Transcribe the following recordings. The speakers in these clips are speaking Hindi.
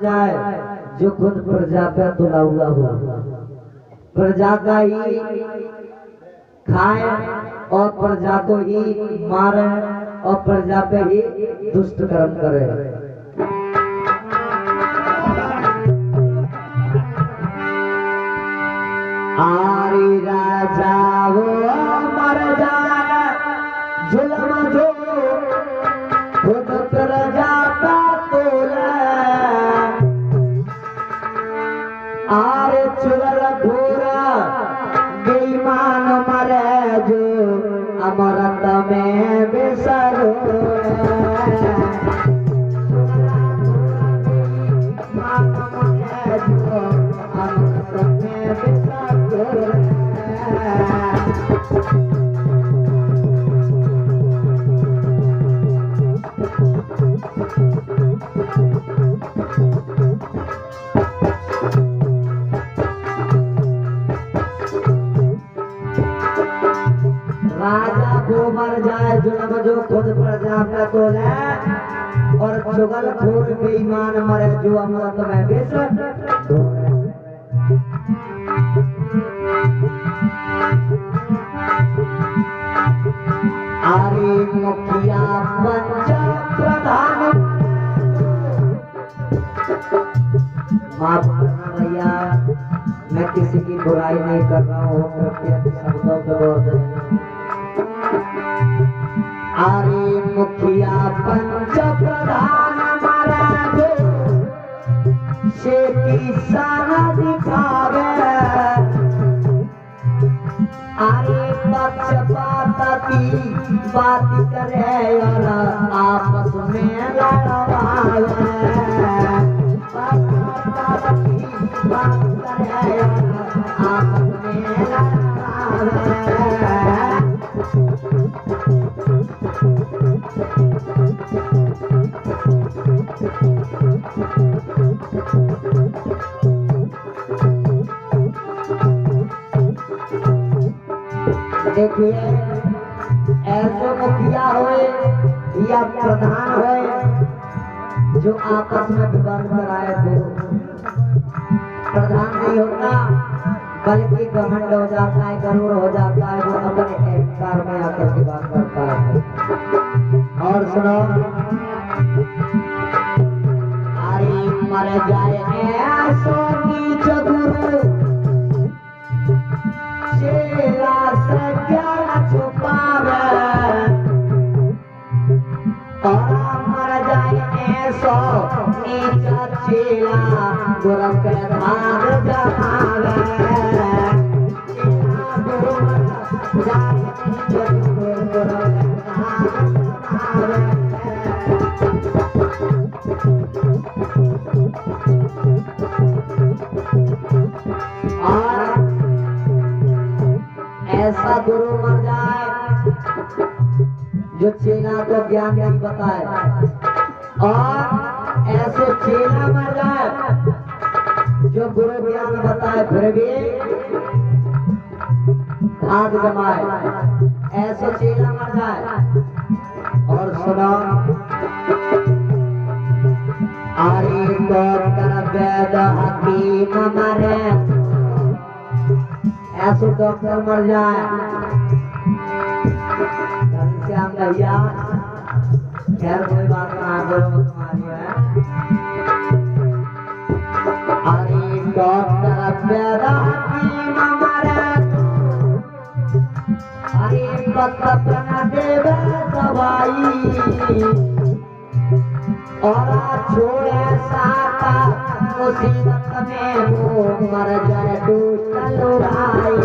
जाए जो खुद प्रजा पे तुला हुआ हो, प्रजा का ही खाए और प्रजा को ही मारे और प्रजा पे ही दुष्ट कर्म करे। आरी राजा वो मर जाए जुल्म जो खुद प्रजा का तोले, आरे चुगल घोरा बेईमान मरे जो अमरत में बेसर राजा को मर जाए जुल्म जो खुद प्रजा पे तोले, और चुगल खोर बेईमान मरे जो अमृत में बेसर आरे मुखिया पंच प्रधान। माफ करना भैया, मैं किसी की बुराई नहीं कर रहा हूँ, कृपया शब्दों को गौर दें। आरे मुखिया पंच प्रधान महाराज से किसान दिखावे, आरे पक्षपात की बात करे और आपस में लड़वावे, पक्षपात की बात करे और आपस में लड़वावे। देखिए ऐसे मुखिया होए या प्रधान होए जो आपस में विवाद कराए थे, प्रधान नहीं होता बल्कि घमंड हो जाता है, गरूर हो जाता है, जो अपने अहंकार में आकर की बात करता है। और सुनो, अरे मर जाए ऐसो नीच गुरु चेला से क्या छुपावे, और मर जाए ऐसो नीच चेला गुरु के धार जमावे, चेला गुरु जाए गुरु के धार जमावे। ऐसा गुरु मर जाए जो चेला को ज्ञान नहीं बताए, और ऐसे चेला मर जाए जो गुरु ज्ञान बताए फिर भी धाक जमाए, ऐसे चेला मर जाए। और सुनो, आरे डॉक्टर वैद हकीम मरे, ऐसे डॉक्टर मर जाए। घनश्याम भैया खैर कोई बात ना बोलो तुम्हारी है। अरे डॉक्टर वैद हकीम मरे, अरे पत्त न देवे दवाई, और छोड़े साता मुसीबत में वो मर जाए दुष्ट लुराई,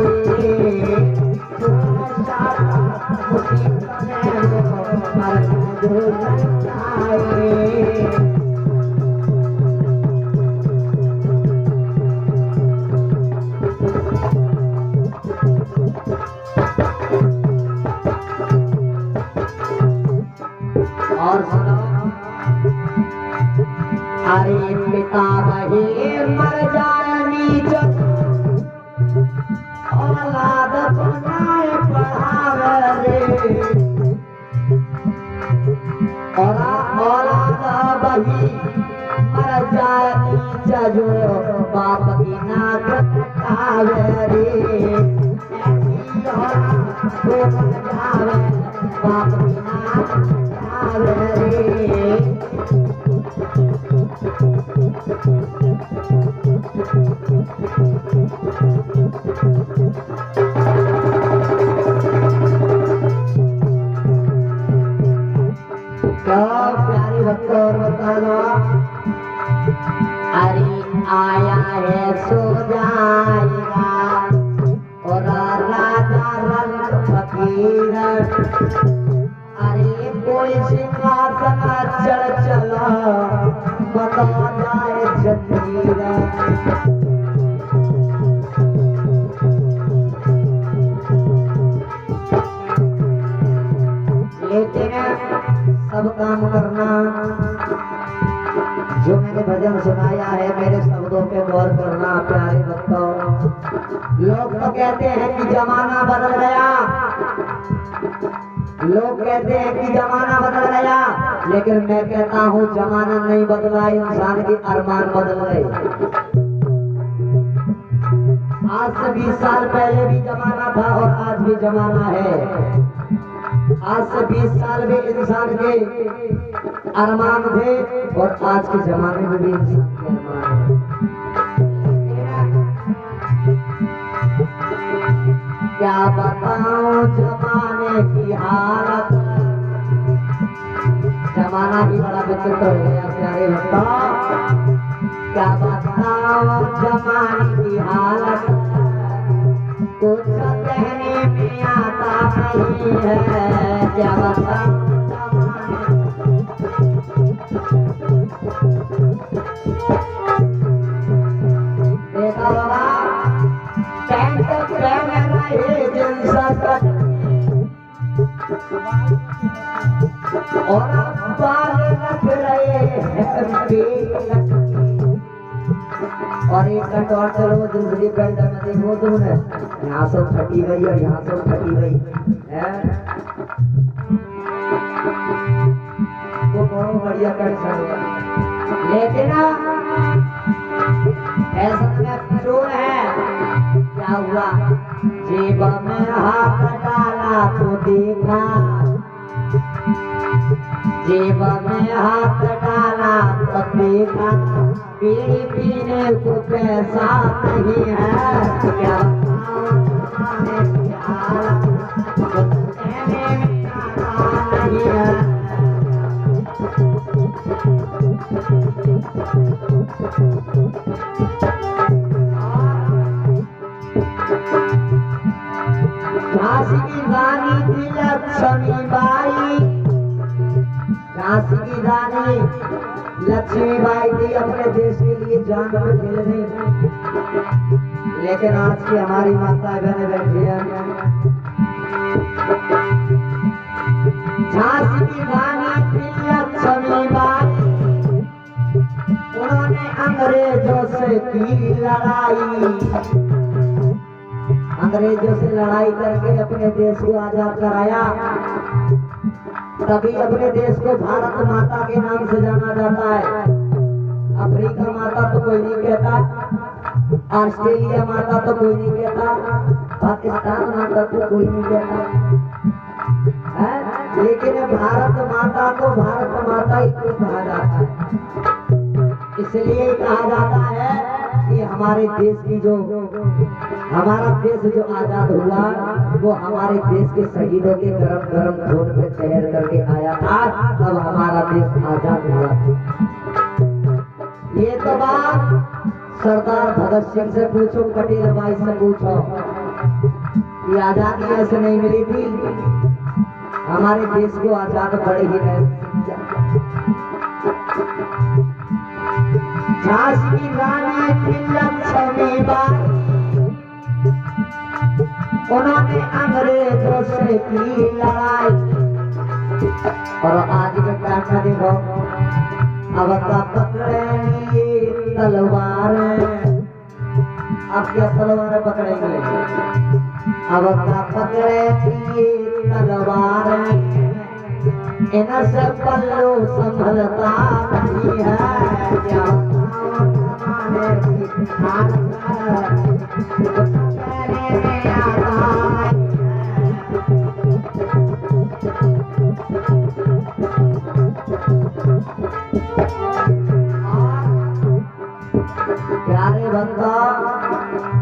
छोड़े साता मुसीबत में वो मर जाए दुष्ट लुराई। और अरे पिता वही मर जाए नीच, औलाद बनाए पढ़ावे रे, और औलाद वही मर जाए बच्चा जो बाप की नाक कटावे रे, बाप की नाक कटावे रे। प्यारी भक्तों और बता दो, अरे आया है सो जाएगा और राजा रंग फकीर, अरे कोई सिंहासन चढ़ चला बता जाए जंजीर। सब काम करना, जो मैंने भजन सुनाया है मेरे शब्दों पे गौर करना। प्यारे भक्तों, लोग तो कहते हैं कि जमाना बदल गया, लोग कहते हैं कि जमाना बदल गया, लेकिन मैं कहता हूँ जमाना नहीं बदला, इंसान के अरमान बदल गए। आज से 20 साल पहले भी जमाना था और आज भी जमाना है। आज से 20 साल में इंसान के अरमान थे और आज के जमाने में भी इंसान के अरमान है। क्या बताऊं जमाने की हालत, जमाना भी बड़ा विचित्र हो गया प्यारे भक्तों। क्या बताऊं जमाने की हालत, कुछ कहने में आता नहीं है। क्या बताऊं देखा बाबा, पैंट पहन रहे जींस और बाल रख रहे हैं और एक कटौर चलो दूसरी पैंट में देखो तुमने, यहाँ सब फटी गई और यहाँ सब फटी गई है। वो बहुत बढ़िया कंडीशन हुआ, लेकिन ऐसा में चोर है। क्या हुआ, जेब में हाथ डाला तो देखा, जेब में हाथ डाला तो देखा, बीड़ी पीने को पैसा नहीं है। क्या नहीं है। झांसी की रानी थी लक्ष्मी बाई, झांसी की रानी लक्ष्मी बाई थी, अपने देश के लिए जान पे खेल रही। लेकिन आज की हमारी माता बहने बैठी है। झांसी की रानी थी लक्ष्मी बाई, उन्होंने अंग्रेजों से की लड़ाई, अंग्रेजों से लड़ाई करके अपने देश को आजाद कराया। तभी अपने देश को भारत माता के नाम से जाना जाता है। अफ्रीका माता तो कोई नहीं कहता, ऑस्ट्रेलिया माता तो कोई नहीं कहता, पाकिस्तान माता तो कोई नहीं कहता है, लेकिन भारत माता को भारत माता ही क्यों कहा जाता है? इसलिए कहा जाता है कि हमारे देश की जो, हमारा देश जो आजाद हुआ वो हमारे देश के शहीदों के गरम गरम खून पे तैर करके आया था, तब हमारा देश आजाद हुआ। ये तो बात सरदार भगत सिंह से पूछो, पटेल भाई से पूछो कि आजादी ऐसे नहीं मिली थी, हमारे देश को आजाद बड़े ही रहे। झांसी की रानी थी लक्ष्मी बाई, उन्होंने अंग्रेजों से की लड़ाई। और आज के टाइम में देखो, अब का पकड़े लिए तलवार, अब क्या तलवार पकड़ेंगे? अब का पकड़े लिए तलवार, इनसे पल्लू संभलता नहीं है। क्या प्यारे बंदा,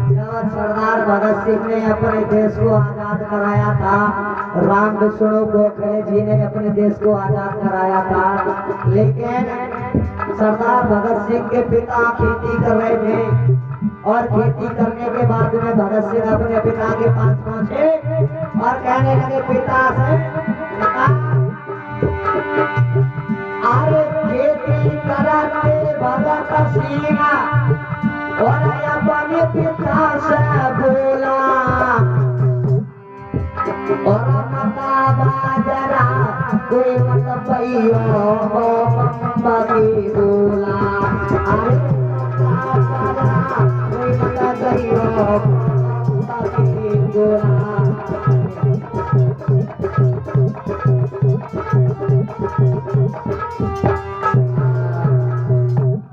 जब सरदार भगत सिंह ने अपने देश को आजाद कराया था, राम विष्णु गोखले जी ने अपने देश को आजाद कराया था, लेकिन सरदार भगत सिंह के पिता खेती कर रहे थे और खेती करने के बाद में भगत सिंह अपने पिता के पास पहुंचे और कहने लगे पिता से, पिता अरे खेती करते भगत सिंह और अपने पिता से बोला और मता बाजरा कोई मतलब बाकी बोला, अरे कोई मतलब बाकी बोला।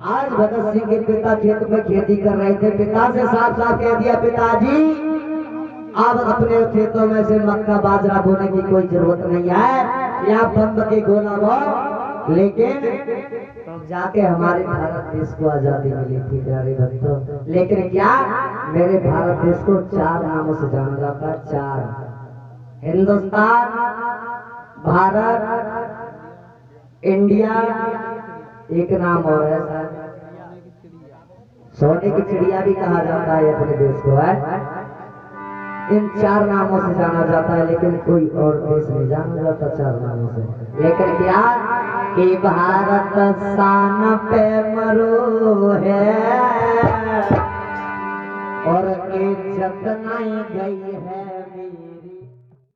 आज भगत सिंह के पिता खेत में खेती कर रहे थे, पिता से साफ साफ कह दिया, पिताजी अब अपने खेतों में से मक्का बाजरा बोने की कोई जरूरत नहीं है, यहाँ बम के गोला बो। लेकिन जाके हमारे भारत देश को आजादी मिली थी प्यारे भक्तों, लेकिन क्या मेरे भारत देश को 4 नामों से जाना जाता है, 4, हिंदुस्तान, भारत, इंडिया, एक नाम और है सर, सोने की चिड़िया भी कहा जाता है अपने देश को है। इन 4 नामों से जाना जाता है, लेकिन कोई और देश नहीं जाना जाता 4 नामों से। लेकिन क्या कि भारत शान पे मरो है और इज्जत नहीं गई है।